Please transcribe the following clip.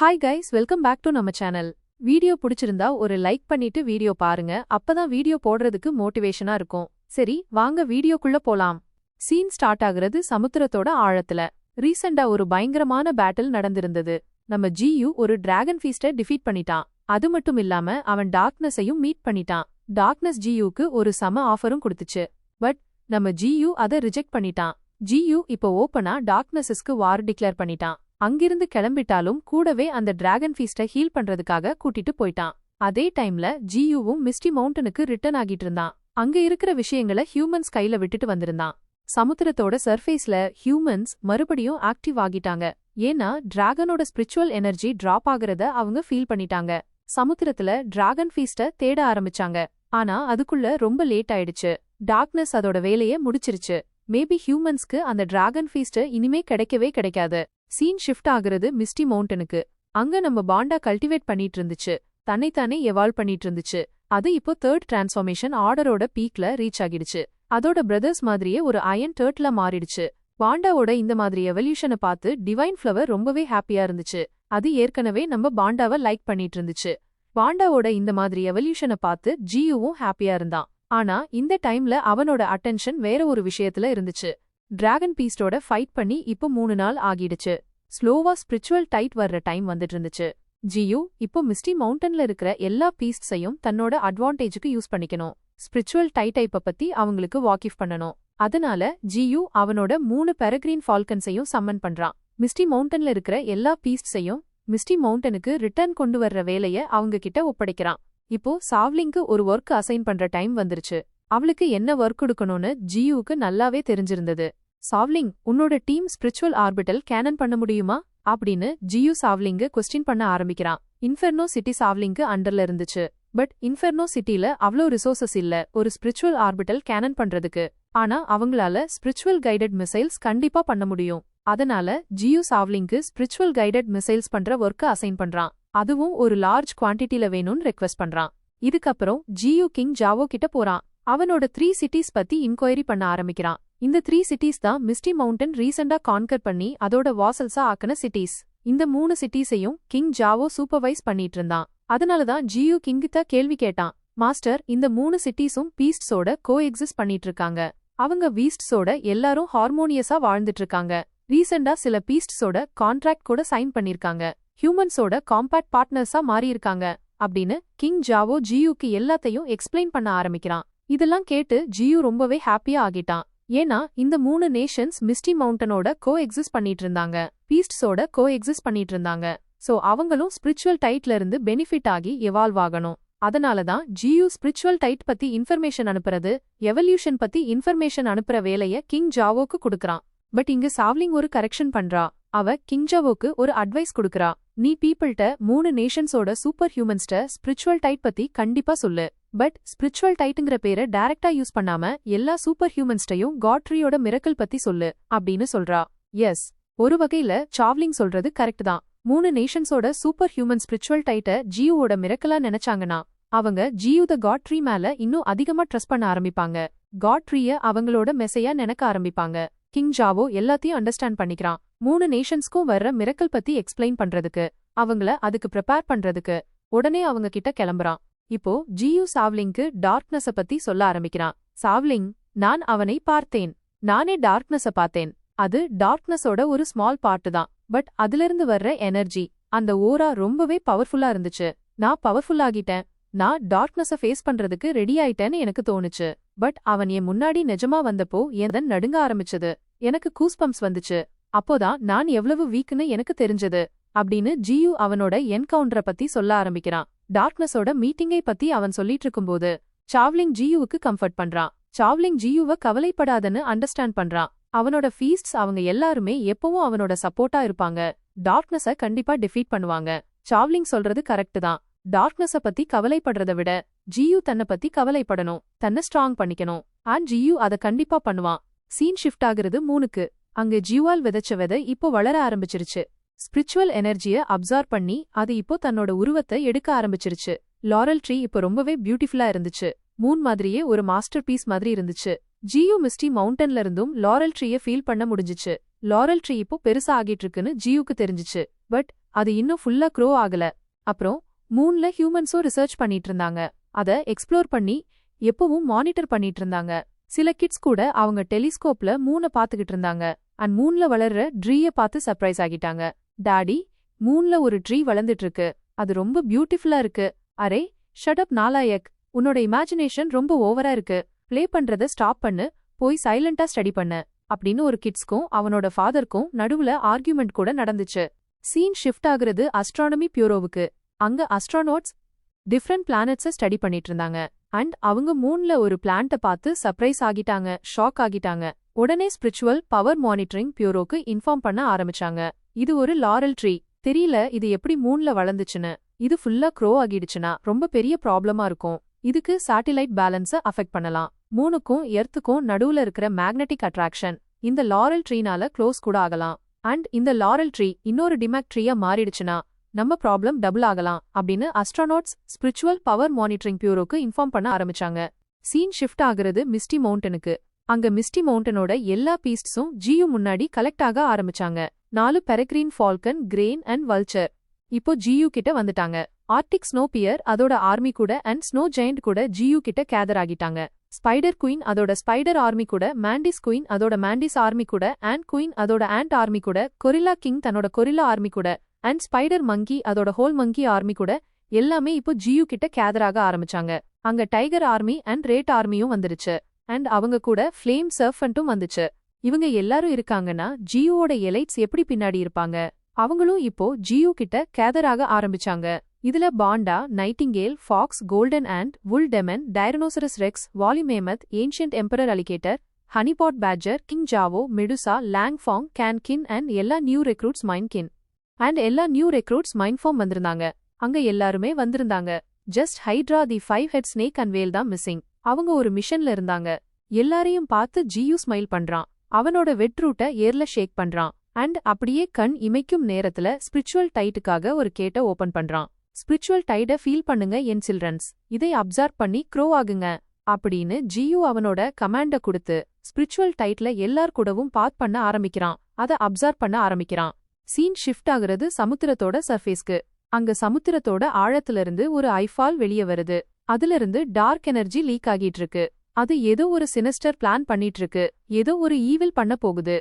Hi guys, welcome back to நம்ம channel. Video பிடிச்சிருந்தா ஒரு லைக் பண்ணிட்டு வீடியோ பாருங்க. அப்பதான் வீடியோ போடுறதுக்கு மோட்டிவேஷனா இருக்கும். சரி, வாங்க வீடியோக்குள்ள போலாம். சீன் ஸ்டார்ட் ஆகுறது சமுத்திரத்தோட ஆழத்துல. ரீசெண்டா ஒரு பயங்கரமான பேட்டில் நடந்திருந்தது. நம்ம ஜியூ ஒரு டிராகன் ஃபீஸ்ட டிஃபீட் பண்ணிட்டான். அது மட்டும் இல்லாம அவன் டார்க்னஸையும் மீட் பண்ணிட்டான். டார்க்னஸ் ஜியூக்கு ஒரு சம ஆஃபரும் கொடுத்துச்சு. பட் நம்ம ஜியூ அதை ரிஜெக்ட் பண்ணிட்டான். ஜியூ இப்போ ஓப்பனா டார்க்னஸஸ்க்கு வார் டிக்ளேர் பண்ணிட்டான். அங்கிருந்து கிளம்பிட்டாலும் கூடவே அந்த டிராகன் ஃபீஸ்ட ஹீல் பண்றதுக்காக கூட்டிட்டு போயிட்டான். அதே டைம்ல ஜியூவும் மிஸ்டி மவுண்டனுக்கு ரிட்டர்ன் ஆகிட்டு இருந்தான். அங்க இருக்கிற விஷயங்களை ஹியூமன்ஸ் கையில விட்டுட்டு வந்திருந்தான். சமுத்திரத்தோட சர்ஃபேஸ்ல ஹியூமன்ஸ் மறுபடியும் ஆக்டிவ் ஆகிட்டாங்க. ஏன்னா டிராகனோட ஸ்பிரிச்சுவல் எனர்ஜி டிராப் ஆகுறத அவங்க ஃபீல் பண்ணிட்டாங்க. சமுத்திரத்துல டிராகன் ஃபீஸ்ட தேட ஆரம்பிச்சாங்க. ஆனா அதுக்குள்ள ரொம்ப லேட் ஆயிடுச்சு. டார்க்னஸ் அதோட வேலையை முடிச்சிருச்சு. மேபி ஹியூமன்ஸ்க்கு அந்த டிராகன் ஃபீஸ்ட் இனிமே கிடைக்கவே கிடைக்காது. சீன் ஷிஃப்ட் ஆகுறது மிஸ்டி மவுண்டனுக்கு. அங்க நம்ம பாண்டா கல்டிவேட் பண்ணிட்டு இருந்துச்சு. தன்னைத்தானே எவால்வ் பண்ணிட்டு இருந்துச்சு. அது இப்போ தேர்ட் டிரான்ஸ்ஃபார்மேஷன் ஆர்டரோட பீக்ல ரீச் ஆகிடுச்சு. அதோட பிரதர்ஸ் மாதிரியே ஒரு அயன் டர்ட்லா மாறிடுச்சு. பாண்டாவோட இந்த மாதிரி எவல்யூஷனை பார்த்து டிவைன் ஃப்ளவர் ரொம்பவே ஹாப்பியா இருந்துச்சு. அது ஏற்கனவே நம்ம பாண்டாவை லைக் பண்ணிட்டு இருந்துச்சு. பாண்டாவோட இந்த மாதிரி எவல்யூஷனை பார்த்து ஜியூவும் ஹாப்பியா இருந்தான். ஆனா இந்த டைம்ல அவனோட அட்டென்ஷன் வேற ஒரு விஷயத்துல இருந்துச்சு. டிராகன் பீஸ்டோட ஃபைட் பண்ணி இப்போ 3 நாள் ஆகிடுச்சு. ஸ்லோவா ஸ்பிரிச்சுவல் டைட் வர்ற டைம் வந்துட்டு இருந்துச்சு. ஜியூ இப்போ மிஸ்டி மவுண்டன்ல இருக்கிற எல்லா பீஸ்ட்ஸையும் தன்னோட அட்வான்டேஜுக்கு யூஸ் பண்ணிக்கணும். ஸ்பிரிச்சுவல் டைட் டைப்பை பத்தி அவங்களுக்கு வாக்கிஃப் பண்ணணும். அதனால ஜியூ அவனோட 3 பெரக்ரீன் ஃபால்கன்ஸையும் சம்மன் பண்றான். மிஸ்டி மவுண்டன்ல இருக்கிற எல்லா பீஸ்ட்ஸையும் மிஸ்டி மவுண்டனுக்கு ரிட்டர்ன் கொண்டு வர்ற வேலைய அவங்க கிட்ட ஒப்படைக்கிறான். இப்போ சாவ்லிங்க்கு ஒரு ஒர்க் அசைன் பண்ற டைம் வந்துருச்சு. அவளுக்கு என்ன ஒர்க் கொடுக்கணும்னு ஜியூக்கு நல்லாவே தெரிஞ்சிருந்தது. சாவ்லிங், உன்னோட டீம் ஸ்பிரிச்சுவல் ஆர்பிட்டல் கேனன் பண்ண முடியுமா அப்படின்னு ஜியூ சாவ்லிங்க கொஸ்டின் பண்ண ஆரம்பிக்கிறான். இன்ஃபெர்னோ சிட்டி சாவ்லிங்க்கு அண்டர்ல இருந்துச்சு. பட் இன்ஃபெர்னோ சிட்டில அவ்வளோ ரிசோர்சஸ் இல்ல ஒரு ஸ்பிரிச்சுவல் ஆர்பிட்டல் கேனன் பண்றதுக்கு. ஆனா அவங்களால ஸ்பிரிச்சுவல் கைடட் மிசைல்ஸ் கண்டிப்பா பண்ண முடியும். அதனால ஜியூ சாவ்லிங்க்கு ஸ்பிரிச்சுவல் கைடட் மிசைல்ஸ் பண்ற ஒர்க்க அசைன் பண்றான். அதுவும் ஒரு லார்ஜ் குவான்டிட்டில வேணும்னு ரெக்வெஸ்ட் பண்றான். இதுக்கப்புறம் ஜியூ கிங் ஜாவோ கிட்ட போறான். அவனோட 3 சிட்டிஸ் பத்தி இன்கொயரி பண்ண ஆரம்பிக்கிறான். இந்த 3 சிட்டிஸ் தான் மிஸ்டி மவுண்டன் ரீசெண்டா கான்கர் பண்ணி அதோட வாசல்ஸா ஆக்கின சிட்டிஸ். இந்த 3 சிட்டிஸையும் கிங் ஜாவோ சூப்பர்வைஸ் பண்ணிட்டு இருந்தான். அதனாலதான் ஜியூ கிங்கிட்ட கேள்வி கேட்டான். மாஸ்டர், இந்த 3 சிட்டிஸும் பீஸ்ட்ஸோட கோ எக்ஸிஸ்ட் பண்ணிட்டு இருக்காங்க. அவங்க பீஸ்ட்ஸோட எல்லாரும் ஹார்மோனியஸா வாழ்ந்துட்டு இருக்காங்க. ரீசெண்டா சில பீஸ்ட்ஸோட கான்ட்ராக்ட் கூட சைன் பண்ணிருக்காங்க. ஹியூமன்ஸோட காம்பேக்ட் பார்ட்னர்ஸா மாறியிருக்காங்க அப்படின்னு கிங் ஜாவோ ஜியூக்கு எல்லாத்தையும் எக்ஸ்பிளைன் பண்ண ஆரம்பிக்கிறான். இதெல்லாம் கேட்டு ஜியூ ரொம்பவே ஹாப்பியா ஆகிட்டான். ஏன்னா இந்த 3 நேஷன்ஸ் மிஸ்டி மவுண்டனோட கோ எக்ஸிஸ்ட் பண்ணிட்டு இருந்தாங்க. பீஸ்ட்ஸோட கோ எக்ஸிஸ்ட் பண்ணிட்டு இருந்தாங்க. சோ அவங்களும் ஸ்பிரிச்சுவல் டைட்ல இருந்து பெனிஃபிட் ஆகி எவால்வ் ஆகணும். அதனாலதான் ஜியூ ஸ்பிரிச்சுவல் டைட் பத்தி இன்ஃபர்மேஷன் அனுப்புறது, எவல்யூஷன் பத்தி இன்ஃபர்மேஷன் அனுப்புற வேலைய கிங் ஜாவோக்கு கொடுக்கறான். பட் இங்க சாவ்லிங் ஒரு கரெக்ஷன் பண்றா. அவ கிங் ஜாவோக்கு ஒரு அட்வைஸ் கொடுக்கறா. நீ பீப்பிள்ட்ட 3 நேஷன்ஸோட சூப்பர் ஹியூமன்ஸ்ட ஸ்பிரிச்சுவல் டைட் பத்தி கண்டிப்பா சொல்லு. பட் ஸ்பிரிச்சுவல் டைட்ங்கிற பேரை டைரக்டா யூஸ் பண்ணாம எல்லா சூப்பர் ஹியூமன்ஸ்டையும் காட்ரியோட மிரக்கல் பத்தி சொல்லு அப்படின்னு சொல்றா. எஸ், ஒரு வகையில சாவ்லிங் சொல்றது கரெக்ட் தான். 3 நேஷன்ஸோட சூப்பர் ஹியூமன் ஸ்பிரிச்சுவல் டைட்ட ஜியூவோட மிரக்கலா நினைச்சாங்கன்னா அவங்க ஜியூ த காட்ரி மேல இன்னும் அதிகமா ட்ரஸ்ட் பண்ண ஆரம்பிப்பாங்க. காட்ரிய அவங்களோட மெசையா நினைக்க ஆரம்பிப்பாங்க. கிங் ஜாவோ எல்லாத்தையும் அண்டர்ஸ்டாண்ட் பண்ணிக்கிறான். 3 நேஷன்ஸ்க்கும் வர்ற மிரக்கல் பத்தி எக்ஸ்பிளைன் பண்றதுக்கு, அவங்கள அதுக்கு ப்ரிப்பேர் பண்றதுக்கு உடனே அவங்க கிட்ட கிளம்புறான். இப்போ ஜியூ சாவ்லிங்க்கு டார்க்னஸ பத்தி சொல்ல ஆரம்பிக்கிறான். சாவ்லிங், நான் அவனை பார்த்தேன். நானே டார்க்னஸ பார்த்தேன். அது டார்க்னஸோட ஒரு ஸ்மால் பார்ட் தான். பட் அதிலிருந்து வர்ற எனர்ஜி, அந்த ஓரா ரொம்பவே பவர்ஃபுல்லா இருந்துச்சு. நான் பவர்ஃபுல் ஆகிட்டேன். நான் டார்க்னஸ ஃபேஸ் பண்றதுக்கு ரெடி ஆயிட்டேன்னு எனக்கு தோணுச்சு. பட் அவன் என் முன்னாடி நிஜமா வந்தப்போ என் நடுங்க ஆரம்பிச்சது. எனக்கு கூஸ்பம்ப்ஸ் வந்துச்சு. அப்போதான் நான் எவ்வளவு வீக்குன்னு எனக்கு தெரிஞ்சது அப்படின்னு ஜியூ அவனோட என்கவுண்டரை பத்தி சொல்ல ஆரம்பிக்கிறான். டார்க்னஸோட மீட்டிங்கை பத்தி அவன் சொல்லிட்டு இருக்கும்போது சாவ்லிங் ஜியூவுக்கு கம்ஃபர்ட் பண்றான். சாவ்லிங் ஜியூவ கவலைப்படாதன்னு அண்டர்ஸ்டாண்ட் பண்றான். அவனோட ஃபீஸ்ட்ஸ் அவங்க எல்லாருமே எப்பவும் அவனோட சப்போர்ட்டா இருப்பாங்க. டார்க்னஸ கண்டிப்பா டிஃபீட் பண்ணுவாங்க. சாவ்லிங் சொல்றது கரெக்ட் தான். டார்க்னஸ பத்தி கவலைப்படுறத விட ஜியூ தன்னை பத்தி கவலைப்படணும், தன்னை ஸ்ட்ராங் பண்ணிக்கணும். அண்ட் ஜியூ அதை கண்டிப்பா பண்ணுவான். சீன் ஷிஃப்ட் ஆகுறது 3க்கு. அங்க ஜியூவால் விதைச்ச விதை இப்போ வளர ஆரம்பிச்சிருச்சு. ஸ்பிரிச்சுவல் எனர்ஜிய அப்சார்ப் பண்ணி அது இப்போ தன்னோட உருவத்தை எடுக்க ஆரம்பிச்சிருச்சு. லாரல் ட்ரீ இப்போ ரொம்பவே பியூட்டிஃபுல்லா இருந்துச்சு. மூன் மாதிரியே ஒரு மாஸ்டர் பீஸ் மாதிரி இருந்துச்சு. ஜியூ மிஸ்டி மவுண்டன்ல இருந்தும் லாரல் ட்ரீய ஃபீல் பண்ண முடிஞ்சிச்சு. லாரல் ட்ரீ இப்போ பெருசா ஆகிட்டு இருக்குன்னு ஜியூக்கு தெரிஞ்சிச்சு. பட் அது இன்னும் ஃபுல்லா க்ரோ ஆகல. அப்புறம் மூன்ல ஹியூமன்ஸும் ரிசர்ச் பண்ணிட்டு இருந்தாங்க. அத எக்ஸ்ப்ளோர் பண்ணி எப்பவும் மானிட்டர் பண்ணிட்டு இருந்தாங்க. சில கிட்ஸ் கூட அவங்க டெலிஸ்கோப்ல மூனை பாத்துக்கிட்டு இருந்தாங்க. அண்ட் மூன்ல வளர்ற ட்ரீய பார்த்து சர்ப்ரைஸ் ஆகிட்டாங்க. டாடி, மூன்ல ஒரு ட்ரீ வளர்ந்துட்டு இருக்கு, அது ரொம்ப பியூட்டிஃபுல்லா இருக்கு. அரே ஷட் அப் நாலாயக், உன்னோட இமேஜினேஷன் ரொம்ப ஓவரா இருக்கு, ப்ளே பண்றத ஸ்டாப் பண்ணு, போய் சைலண்டா ஸ்டடி பண்ணு அப்படின்னு ஒரு கிட்ஸ்க்கும் அவனோட ஃபாதருக்கும் நடுவுல ஆர்கியூமெண்ட் கூட நடந்துச்சு. சீன் ஷிஃப்ட் ஆகுறது அஸ்ட்ரானமி பியூரோவுக்கு. அங்க அஸ்ட்ரானோட்ஸ் டிஃப்ரெண்ட் பிளானட்ஸை ஸ்டடி பண்ணிட்டு இருந்தாங்க. அண்ட் அவங்க மூன்ல ஒரு பிளான்ட்ட பார்த்து சர்ப்ரைஸ் ஆகிட்டாங்க, ஷாக் ஆகிட்டாங்க. உடனே ஸ்பிரிச்சுவல் பவர் மானிட்டரிங் பியூரோக்கு இன்ஃபார்ம் பண்ண ஆரம்பிச்சாங்க. இது ஒரு லாரல் ட்ரீ, தெரியல இது எப்படி மூன்ல வளர்ந்துச்சுன்னு. இது ஃபுல்லா க்ரோ ஆகிடுச்சுன்னா ரொம்ப பெரிய ப்ராப்ளமா இருக்கும். இதுக்கு சேட்டிலைட் பேலன்ஸை அஃபெக்ட் பண்ணலாம். மூனுக்கும் எர்த்துக்கும் நடுவுல இருக்கிற மேக்னெட்டிக் அட்ராக்ஷன் இந்த லாரல் ட்ரீனால க்ளோஸ் கூட ஆகலாம். அண்ட் இந்த லாரல் ட்ரீ இன்னொரு டிமாக் ட்ரீயா மாறிடுச்சுன்னா நம்ம ப்ராப்ளம் டபுள் ஆகலாம் அப்படின்னு அஸ்ட்ரானோட்ஸ் ஸ்பிரிச்சுவல் பவர் மானிட்டரிங் பியூரோக்கு இன்ஃபார்ம் பண்ண ஆரம்பிச்சாங்க. சீன் ஷிஃப்ட் ஆகுறது மிஸ்டி மவுண்டனுக்கு. அங்க மிஸ்டி மவுண்டனோட எல்லா பீஸ்ட்ஸும் ஜியு முன்னாடி கலெக்ட் ஆக ஆரம்பிச்சாங்க. 4 பெரக்ரீன் ஃபால்கன், கிரெயின் அண்ட் வல்ச்சர் இப்போ ஜியு கிட்ட வந்துட்டாங்க. ஆர்டிக் ஸ்னோ பியர் அதோட ஆர்மி கூட அண்ட் ஸ்னோ ஜெயண்ட் கூட ஜியு கிட்ட கேதர் ஆகிட்டாங்க. ஸ்பைடர் குயின் அதோட ஸ்பைடர் ஆர்மி கூட, மாண்டிஸ் குயின் அதோட மாண்டிஸ் ஆர்மி கூட, ஆண்ட் குயின் அதோட ஆண்ட் ஆர்மி கூட, கொரில்லா கிங் தன்னோட கொரில்லா ஆர்மி கூட, அண்ட் ஸ்பைடர் மங்கி அதோட ஹோல் மங்கி ஆர்மி கூட எல்லாமே இப்போ ஜியு கிட்ட கேதர் ஆக ஆரம்பிச்சாங்க. அங்க டைகர் ஆர்மி அண்ட் ரேட் ஆர்மியும் வந்துருச்சு. அண்ட் அவங்க கூட ஃப்ளேம் சர்ஃபன்ட்டும் வந்துச்சு. இவங்க எல்லாரும் இருக்காங்கன்னா ஜியோட எலைட்ஸ் எப்படி பின்னாடி இருப்பாங்க? அவங்களும் இப்போ ஜியோ கிட்ட கேதர் ஆக ஆரம்பிச்சாங்க. இதுல panda, nightingale, fox, golden ant, wool demon, tyrannosaurus rex, woolly mammoth, ancient emperor alligator, honeypot badger, king Zhao, Medusa, Longfang, கேன்கின் அண்ட் எல்லா நியூ ரெக்ரூட்ஸ் மைன்ஃபார்ம் வந்திருந்தாங்க. அங்க எல்லாருமே வந்திருந்தாங்க. Just hydra the 5 head snake and whale தான் மிஸ்ஸிங். அவங்க ஒரு மிஷன்ல இருந்தாங்க. எல்லாரையும் பார்த்து ஜியு ஸ்மைல் பண்றான். அவனோட வெட் ரூட்டை ஏர்ல ஷேக் பண்றான். அண்ட் அப்படியே கண் இமைக்கும் நேரத்துல ஸ்பிரிச்சுவல் டைட்டுக்காக ஒரு கேட்ட ஓபன் பண்றான். ஸ்பிரிச்சுவல் டைட ஃபீல் பண்ணுங்க என் சில்ட்ரன்ஸ், இதை அப்சர்வ் பண்ணி க்ரோ ஆகுங்க அப்படின்னு ஜியு அவனோட கமாண்ட கொடுத்து ஸ்பிரிச்சுவல் டைட்ல எல்லார் கூடவும் பாத் பண்ண ஆரம்பிக்கிறான். அதை அப்சர்வ் பண்ண ஆரம்பிக்கிறான். சீன் ஷிஃப்ட் ஆகுறது சமுத்திரத்தோட சர்ஃபேஸ்க்கு. அங்க சமுத்திரத்தோட ஆழத்திலிருந்து ஒரு ஐஃபால் வெளியே வருது. அதிலிருந்து டார்க் எனர்ஜி லீக் ஆகிட்டு இருக்கு. அது ஏதோ ஒரு சினிஸ்டர் பிளான் பண்ணிட்டு இருக்கு, ஏதோ ஒரு ஈவில் பண்ண போகுது.